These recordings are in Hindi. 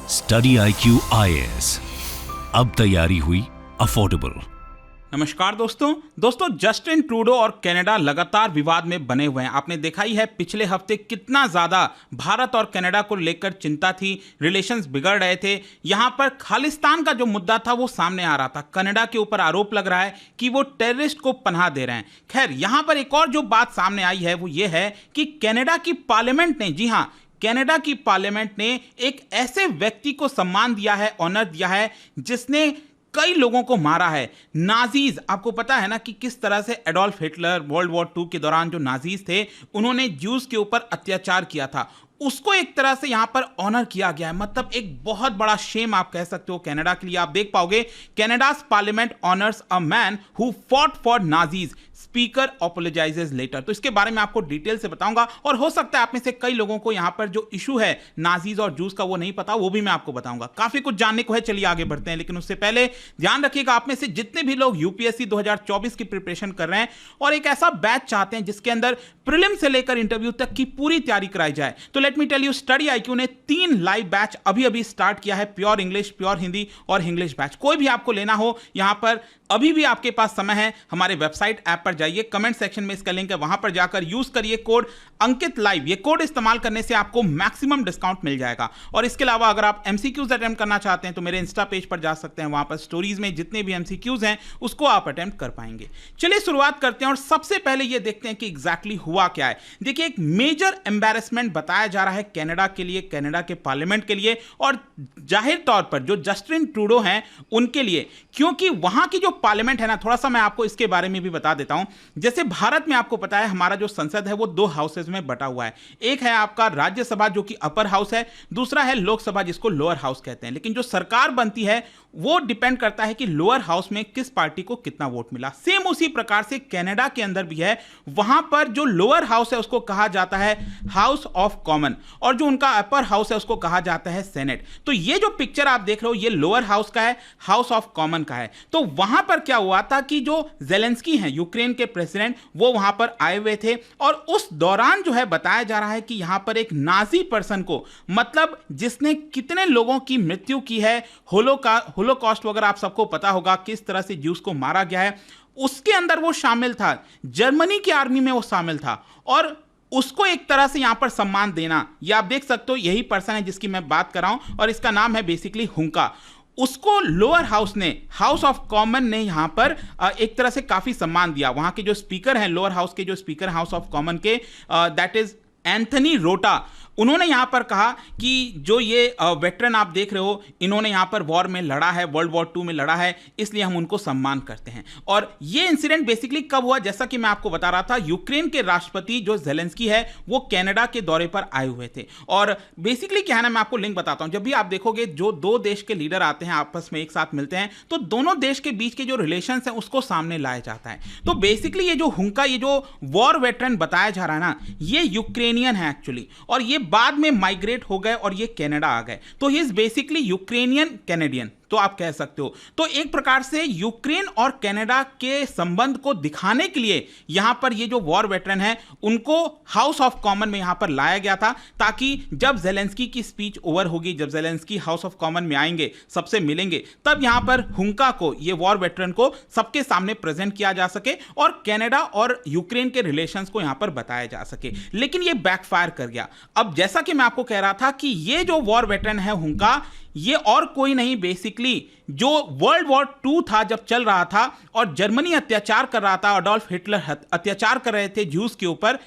स्टडी IQ IAS, अब तैयारी हुई अफोर्डेबल। नमस्कार दोस्तों जस्टिन ट्रूडो और कनाडा लगातार विवाद में बने हुए हैं। आपने देखा ही है पिछले हफ्ते कितना ज्यादा भारत और कनाडा को लेकर चिंता थी, रिलेशंस बिगड़ रहे थे। यहां पर खालिस्तान का जो मुद्दा था वो सामने आ रहा था। कनाडा के ऊपर आरोप लग रहा है कि वो टेररिस्ट को पनाह दे रहे हैं। खैर, यहां पर एक और जो बात सामने आई है वो ये है कि कनाडा की पार्लियामेंट ने, जी हां, कनाडा की पार्लियामेंट ने एक ऐसे व्यक्ति को सम्मान दिया है, ऑनर दिया है, जिसने कई लोगों को मारा है। नाजीज, आपको पता है ना कि किस तरह से एडोल्फ हिटलर वर्ल्ड वॉर 2 के दौरान जो नाजीज थे उन्होंने ज्यूज के ऊपर अत्याचार किया था, उसको एक तरह से यहां पर ऑनर किया गया है। मतलब एक बहुत बड़ा शेम आप कह सकते हो कनाडा के लिए। आप देख पाओगे, Canada's parliament honours a man who fought for Nazis, speaker apologises letter. तो इसके बारे में आपको डिटेल से बताऊंगा, और हो सकता है आप में से कई लोगों को यहां पर जो इशू है नाजीज और जूस का वो नहीं पता, वो भी मैं आपको बताऊंगा। काफी कुछ जानने को है, चलिए आगे बढ़ते हैं। लेकिन उससे पहले ध्यान रखिएगा, आप में से जितने भी लोग यूपीएससी 2024 की प्रिपरेशन कर रहे हैं और एक ऐसा बैच चाहते हैं जिसके अंदर प्रीलिम से लेकर इंटरव्यू तक की पूरी तैयारी कराई जाए, तो let me tell you, study IQ ने 3 लाइव बैच अभी स्टार्ट किया है। प्योर इंग्लिश, प्योर हिंदी और इंग्लिश बैच। कोई भी आपको लेना हो, यहां पर अभी भी आपके पास समय है। हमारे वेबसाइट ऐप पर जाइए, कमेंट सेक्शन में इसका लिंक है, वहां पर जाकर यूज करिए कोड अंकित लाइव। ये कोड इस्तेमाल करने से आपको मैक्सिमम डिस्काउंट मिल जाएगा। और इसके अलावा अगर आप MCQs अटेम्प्ट करना चाहते हैं तो मेरे इंस्टा पेज पर जा सकते हैं, वहां पर स्टोरीज में जितने भी MCQs हैं उसको आप अटेम्प्ट कर पाएंगे। चलिए शुरुआत करते हैं और सबसे पहले ये देखते हैं कि एग्जैक्टली हुआ क्या है। देखिए, एक मेजर एम्बैरेसमेंट बताया जा रहा है कनाडा के लिए, कनाडा के पार्लियामेंट के लिए, और जाहिर तौर पर जो जस्टिन ट्रूडो हैं उनके लिए, क्योंकि वहां की जो पार्लियामेंट है ना, थोड़ा सा मैं आपको इसके बारे में भी बता देता हूं। जैसे भारत में आपको पता है हमारा जो संसद है वो 2 हाउसेज में बटा हुआ है। एक है आपका राज्यसभा जो कि अपर हाउस है, दूसरा है लोकसभा जिसको लोअर हाउस कहते हैं। लेकिन जो सरकार बनती है वो डिपेंड करता है कि लोअर हाउस में किस पार्टी को कितना वोट मिला। सेम उसी प्रकार से कनाडा के अंदर भी है। वहां पर जो लोअर हाउस है उसको कहा जाता है हाउस ऑफ कॉमन, और जो उनका अपर हाउस है उसको कहा जाता है सेनेट। तो ये जो पिक्चर आप देख रहे हो ये लोअर हाउस का है, हाउस ऑफ कॉमन का है। तो वहां पर क्या हुआ था कि जो ज़ेलेंस्की हैं, यूक्रेन के प्रेसिडेंट, वो वहां पर आए हुए थे, और उस दौरान जो है बताया जा रहा है कि यहां पर एक नाजी पर्सन को, मतलब जिसने कितने लोगों की मृत्यु की है, होलोकॉस्ट वगैरह आप सबको पता होगा किस तरह से ज्यूस को मारा गया है, उसके अंदर वो शामिल था। जर्मनी की आर्मी में वो शामिल था, और उसको एक तरह से यहां पर सम्मान देना, ये आप देख सकते हो, यही पर्सन है जिसकी मैं बात कर रहा हूं, और इसका नाम है बेसिकली हुंका। उसको लोअर हाउस ने, हाउस ऑफ कॉमन ने यहां पर एक तरह से काफी सम्मान दिया। वहां के जो स्पीकर हैं, लोअर हाउस के जो स्पीकर हाउस ऑफ कॉमन के, दैट इज एंथनी रोटा, उन्होंने यहां पर कहा कि जो ये वेटरन आप देख रहे हो, इन्होंने यहां पर वॉर में लड़ा है, वर्ल्ड वॉर 2 में लड़ा है, इसलिए हम उनको सम्मान करते हैं। और ये इंसिडेंट बेसिकली कब हुआ, जैसा कि मैं आपको बता रहा था, यूक्रेन के राष्ट्रपति जो ज़ेलेंस्की है वो कनाडा के दौरे पर आए हुए थे। और बेसिकली क्या है ना, मैं आपको लिंक बताता हूं। जब भी आप देखोगे जो 2 देश के लीडर आते हैं, आपस में एक साथ मिलते हैं, तो दोनों देश के बीच के जो रिलेशन है उसको सामने लाया जाता है। तो बेसिकली ये जो हुंका, ये जो वॉर वेटरन बताया जा रहा है ना, ये यूक्रेनियन है एक्चुअली, और ये बाद में माइग्रेट हो गए और ये कनाडा आ गए। तो he is basically Ukrainian Canadian, तो आप कह सकते हो। तो एक प्रकार से यूक्रेन और कनाडा के संबंध को दिखाने के लिए यहां पर ये जो वॉर वेटरन है उनको हाउस ऑफ कॉमन में यहां पर लाया गया था, ताकि जब ज़ेलेंस्की की स्पीच ओवर होगी, जब ज़ेलेंस्की हाउस ऑफ कॉमन में आएंगे, सबसे मिलेंगे, तब यहां पर हुंका को, ये वॉर वेटरन को सबके सामने प्रेजेंट किया जा सके और कनाडा और यूक्रेन के रिलेशंस को यहां पर बताया जा सके। लेकिन ये बैकफायर कर गया। अब जैसा कि मैं आपको कह रहा था कि ये जो वॉर वेटरन है हुंका, ये और कोई नहीं, बेसिकली जो वर्ल्ड वॉर 2 था जब चल रहा था और जर्मनी अत्याचार कर रहा था, एडोल्फ हिटलर अत्याचार कर रहे थे ज्यूस के ऊपर,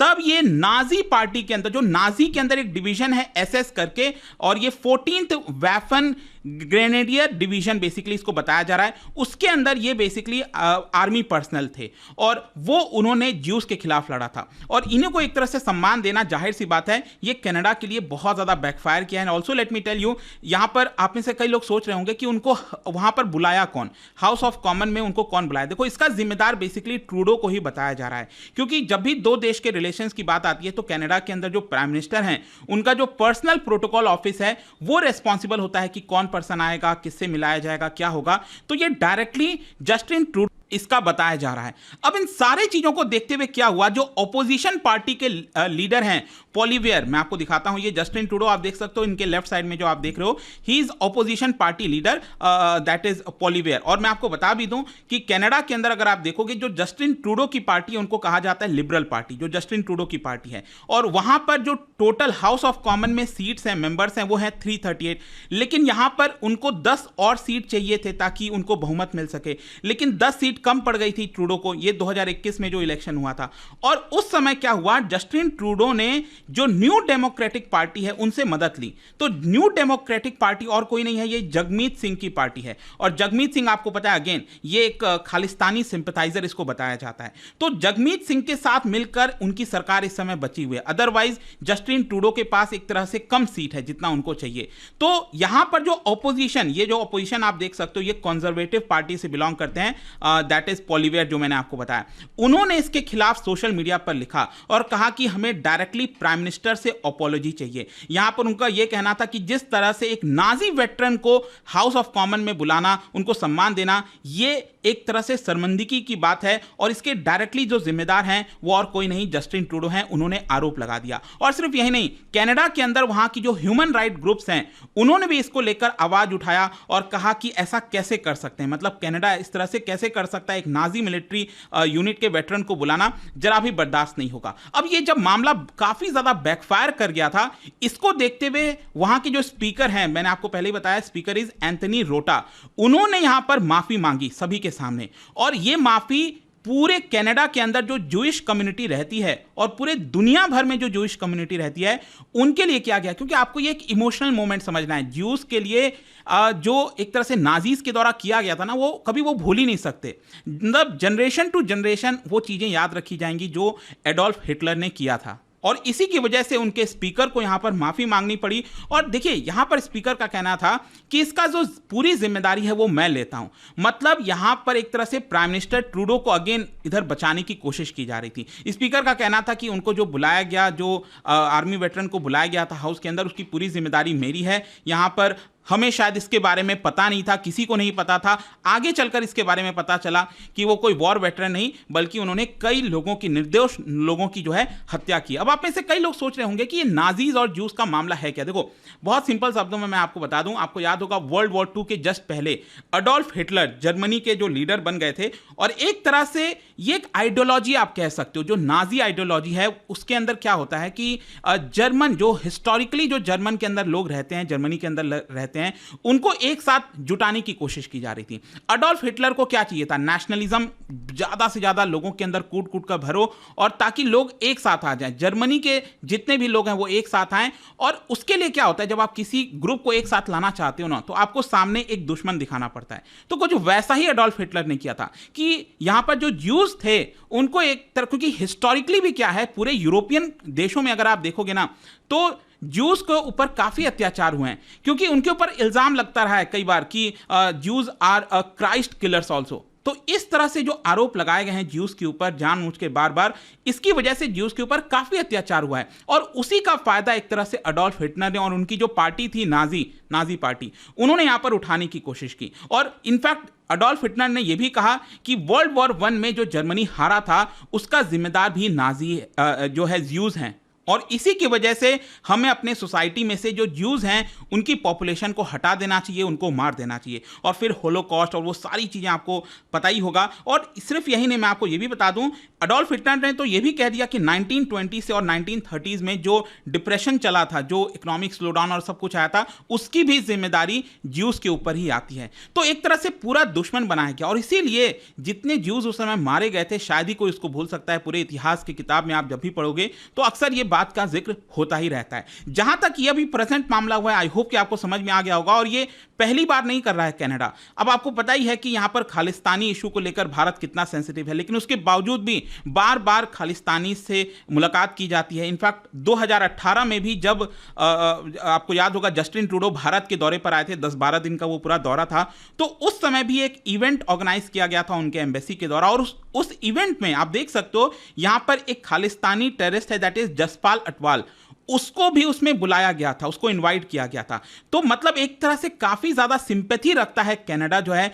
तब ये नाजी पार्टी के अंदर, जो नाजी के अंदर एक डिवीजन है SS करके, और ये 14th weapon grenadier division basically इसको बताया जा रहा है, उसके अंदर ये बेसिकली आर्मी पर्सनल थे, और वो उन्होंने ज्यूस के खिलाफ लड़ा था। और इन्हीं को एक तरह से सम्मान देना, जाहिर सी बात है, ये कनाडा के लिए बहुत ज़्यादा बैकफायर किया है। Also let me tell you, यहाँ पर आप में से कई लोग सोच रहे होंगे कि उनको वहाँ पर बुलाया कौन, हाउस ऑफ कॉमन में उनको कौन बुलाया। देखो, इसका जिम्मेदार बेसिकली ट्रूडो को ही बताया जा रहा है, क्योंकि जब भी 2 देश के रिलेशंस की बात आती है तो कनाडा के अंदर जो प्राइम मिनिस्टर हैं, उनका जो पर्सनल प्रोटोकॉल ऑफिस है वो रेस्पॉन्सिबल होता है कि कौन पर्सन आएगा, किससे मिलाया जाएगा, क्या होगा। तो ये डायरेक्टली जस्टिन ट्रूडो इसका बताया जा रहा है। अब इन सारे चीजों को देखते हुए क्या हुआ, जो ऑपोजिशन पार्टी के लीडर हैं पॉलिवियर, मैं आपको दिखाता हूं, ये जस्टिन ट्रूडो आप देख सकते हो, इनके लेफ्ट साइड में जो आप देख रहे हो, he is opposition party leader, that is Poilievre. और मैं आपको बता भी दूं कि कनाडा के अंदर अगर आप देखोगे जो जस्टिन ट्रूडो की पार्टी है उनको कहा जाता है लिबरल पार्टी, जो जस्टिन ट्रूडो की पार्टी है। और वहां पर जो टोटल हाउस ऑफ कॉमन में सीट्स हैं, मेंबर्स हैं, वो है 338, लेकिन यहां पर उनको 10 और सीट चाहिए थे ताकि उनको बहुमत मिल सके, लेकिन 10 सीट कम पड़ गई थी ट्रूडो को, ये 2021 में जो इलेक्शन हुआ था। और उस समय क्या हुआ, जस्टिन ट्रूडो ने जो न्यू डेमोक्रेटिक पार्टी है उनसे मदद ली। तो न्यू डेमोक्रेटिक पार्टी और कोई नहीं है, ये जगमीत सिंह की पार्टी है। और जगमीत सिंह आपको पता है, अगेन ये एक खालिस्तानी सिंपथाइजर इसको बताया जाता है। तो जगमीत सिंह के साथ मिलकर उनकी सरकार इस समय बची हुई है, अदरवाइज जस्टिन ट्रूडो के पास एक तरह से कम सीट है जितना उनको चाहिए। तो यहां पर जो ऑपोजिशन, ये जो ऑपोजिशन आप देख सकते हो, ये कंजर्वेटिव पार्टी से बिलोंग करते हैं, दैट इज पॉलिवियर, जो मैंने आपको बताया। उन्होंने इसके खिलाफ सोशल मीडिया पर लिखा और कहा कि हमें डायरेक्टली प्राइम मिनिस्टर से अपॉलॉजी चाहिए। यहां पर उनका यह कहना था कि जिस तरह से एक नाजी वेटरन को हाउस ऑफ कॉमन में बुलाना, उनको सम्मान देना, यह एक तरह से शर्मिंदगी की बात है और इसके डायरेक्टली जो जिम्मेदार हैं वो और कोई नहीं, जस्टिन ट्रूडो हैं, उन्होंने आरोप लगा दिया। और सिर्फ यही नहीं, कनाडा के अंदर वहां की जो ह्यूमन राइट ग्रुप्स हैं उन्होंने भी इसको लेकर आवाज उठाया और कहा कि ऐसा कैसे कर सकते हैं, मतलब कनाडा इस तरह से कैसे कर सकता है, एक नाजी मिलिट्री यूनिट के वेटरन को बुलाना जरा भी बर्दाश्त नहीं होगा। अब ये जब मामला काफी ज्यादा बैकफायर कर गया था, इसको देखते हुए वहां के जो स्पीकर हैं, मैंने आपको पहले ही बताया, स्पीकर इज एंथनी रोटा, उन्होंने यहां पर माफी मांगी सभी के सामने। और ये माफी पूरे कनाडा के अंदर जो जूइश कम्युनिटी रहती है और पूरे दुनिया भर में जो जूइश कम्युनिटी रहती है उनके लिए किया गया, क्योंकि आपको ये एक इमोशनल मोमेंट समझना है। ज्यूज के लिए जो एक तरह से नाजीज के द्वारा किया गया था ना, वो कभी वो भूल ही नहीं सकते। मतलब जनरेशन टू जनरेशन वो चीजें याद रखी जाएंगी जो एडोल्फ हिटलर ने किया था। और इसी की वजह से उनके स्पीकर को यहां पर माफी मांगनी पड़ी। और देखिए, यहां पर स्पीकर का कहना था कि इसका जो पूरी जिम्मेदारी है वो मैं लेता हूं। मतलब यहां पर एक तरह से प्राइम मिनिस्टर ट्रूडो को अगेन इधर बचाने की कोशिश की जा रही थी। स्पीकर का कहना था कि उनको जो बुलाया गया, जो आर्मी वेटरन को बुलाया गया था हाउस के अंदर, उसकी पूरी जिम्मेदारी मेरी है। यहां पर हमें शायद इसके बारे में पता नहीं था, किसी को नहीं पता था। आगे चलकर इसके बारे में पता चला कि वो कोई वॉर वेटरन नहीं, बल्कि उन्होंने कई लोगों की, निर्दोष लोगों की जो है हत्या की। अब आप में से कई लोग सोच रहे होंगे कि ये नाजीज और जूस का मामला है क्या। देखो, बहुत सिंपल शब्दों में मैं आपको बता दूं, आपको याद होगा वर्ल्ड वॉर 2 के जस्ट पहले अडोल्फ हिटलर जर्मनी के जो लीडर बन गए थे, और एक तरह से ये एक आइडियोलॉजी आप कह सकते हो, जो नाजी आइडियोलॉजी है, उसके अंदर क्या होता है कि जर्मन, जो हिस्टोरिकली जो जर्मन के अंदर लोग रहते हैं, जर्मनी के अंदर रहते हैं, उनको एक साथ जुटाने की कोशिश की जा रही थी। अडोल्फ हिटलर को क्या चाहिए था, नेशनलिज्म ज्यादा से ज्यादा लोगों के अंदर कूट कूट कर भरो, और ताकि लोग एक साथ आ जाएं, जर्मनी के जितने भी लोग हैं वो एक साथ आएं। और उसके लिए क्या होता है, जब आप किसी ग्रुप को एक साथ लाना चाहते हो ना, तो आपको सामने एक दुश्मन दिखाना पड़ता है। तो कुछ वैसा ही अडोल्फ हिटलर ने किया था कि यहां पर जो ज्यूज थे उनको एक तरह, क्योंकि हिस्टोरिकली भी क्या है, पूरे यूरोपियन देशों में अगर आप देखोगे ना, तो ज्यूज के ऊपर काफी अत्याचार हुए हैं, क्योंकि उनके ऊपर इल्जाम लगता रहा है कई बार कि Jews are Christ killers also. तो इस तरह से जो आरोप लगाए गए हैं ज्यूज के ऊपर जानबूझ के बार बार, इसकी वजह से ज्यूज के ऊपर काफी अत्याचार हुआ है। और उसी का फायदा एक तरह से अडोल्फ हिटलर ने और उनकी जो पार्टी थी नाजी पार्टी, उन्होंने यहां पर उठाने की कोशिश की। और इनफैक्ट अडोल्फ हिटलर ने यह भी कहा कि वर्ल्ड वॉर 1 में जो जर्मनी हारा था उसका जिम्मेदार भी नाजी जो है ज्यूज हैं। और इसी की वजह से हमें अपने सोसाइटी में से जो ज्यूज हैं उनकी पॉपुलेशन को हटा देना चाहिए, उनको मार देना चाहिए। और फिर होलोकॉस्ट और वो सारी चीज़ें आपको पता ही होगा। और सिर्फ यही नहीं, मैं आपको ये भी बता दूं, अडोल्फ हिटलर ने तो ये भी कह दिया कि 1920 से और 1930s में जो डिप्रेशन चला था, जो इकोनॉमिक स्लोडाउन और सब कुछ आया था, उसकी भी जिम्मेदारी ज्यूज के ऊपर ही आती है। तो एक तरह से पूरा दुश्मन बनाया गया। और इसीलिए जितने ज्यूज उस समय मारे गए थे, शायद ही कोई उसको भूल सकता है। पूरे इतिहास की किताब में आप जब भी पढ़ोगे तो अक्सर ये बात का जिक्र होता ही रहता है। जहां तक ये अभी प्रेजेंट मामला हुआ है, आई होप कि आपको समझ में आ गया होगा। और ये पहली बार नहीं कर रहा है कनाडा। अब आपको पता ही है कि यहां पर खालिस्तानी इशू को लेकर भारत कितना सेंसिटिव है, लेकिन उसके बावजूद भी बार बार खालिस्तानी से मुलाकात की जाती है। इनफैक्ट 2018 में भी जब आपको याद होगा जस्टिन ट्रूडो भारत के दौरे पर आए थे, 10-12 दिन का वो पूरा दौरा था, तो उस समय भी एक इवेंट ऑर्गेनाइज किया गया था उनके एम्बेसी के द्वारा। और उस इवेंट में आप देख सकते हो यहां पर एक खालिस्तानी टेररिस्ट है, दैट इज जसपाल अटवाल, उसको भी उसमें बुलाया गया था, उसको इनवाइट किया गया था। तो मतलब एक तरह से काफी ज्यादा सिंपैथी रखता है कनाडा जो है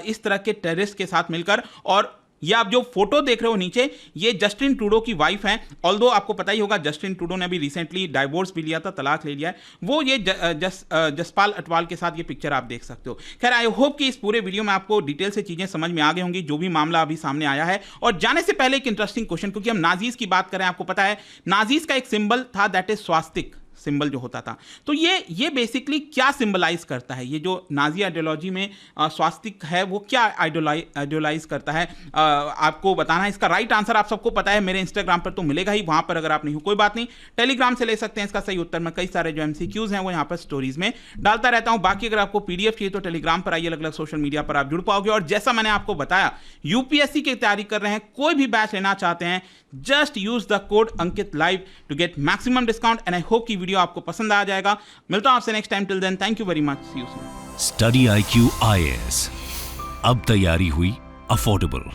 इस तरह के टेररिस्ट के साथ मिलकर। और ये आप जो फोटो देख रहे हो नीचे, ये जस्टिन ट्रूडो की वाइफ हैं। ऑल्दो आपको पता ही होगा जस्टिन ट्रूडो ने अभी रिसेंटली डाइवोर्स भी लिया था, तलाक ले लिया है। वो ये जसपाल अटवाल के साथ ये पिक्चर आप देख सकते हो। खैर, आई होप कि इस पूरे वीडियो में आपको डिटेल से चीजें समझ में आ गई होंगी, जो भी मामला अभी सामने आया है। और जाने से पहले एक इंटरेस्टिंग क्वेश्चन, क्योंकि हम नाजीज की बात करें, आपको पता है नाजीज का एक सिंबल था, दैट इज स्वास्तिक सिंबल जो होता था। तो ये बेसिकली क्या सिंबलाइज करता है? ये जो नाजी आइडियोलॉजी में स्वास्तिक है वो क्या आइडियोलाइज करता है? आपको बताना है। इसका राइट आंसर आप सबको पता है, मेरे इंस्टाग्राम पर तो मिलेगा ही, वहां पर अगर आप नहीं हो कोई बात नहीं, टेलीग्राम से ले सकते हैं इसका सही उत्तर। मैं कई सारे जो MCQs हैं वो यहाँ पर स्टोरीज में डालता रहता हूँ। बाकी अगर आपको PDF चाहिए तो टेलीग्राम पर आइए, अलग अलग सोशल मीडिया पर आप जुड़ पाओगे। और जैसा मैंने आपको बताया, UPSC की तैयारी कर रहे हैं, कोई भी बैच लेना चाहते हैं, just use the code Ankit live to get maximum discount. And I hope की वीडियो आपको पसंद आ जाएगा। मिलता हूं आपसे next time. Till then, thank you very much, see you soon. Study IQ IAS, अब तैयारी हुई अफोर्डेबल।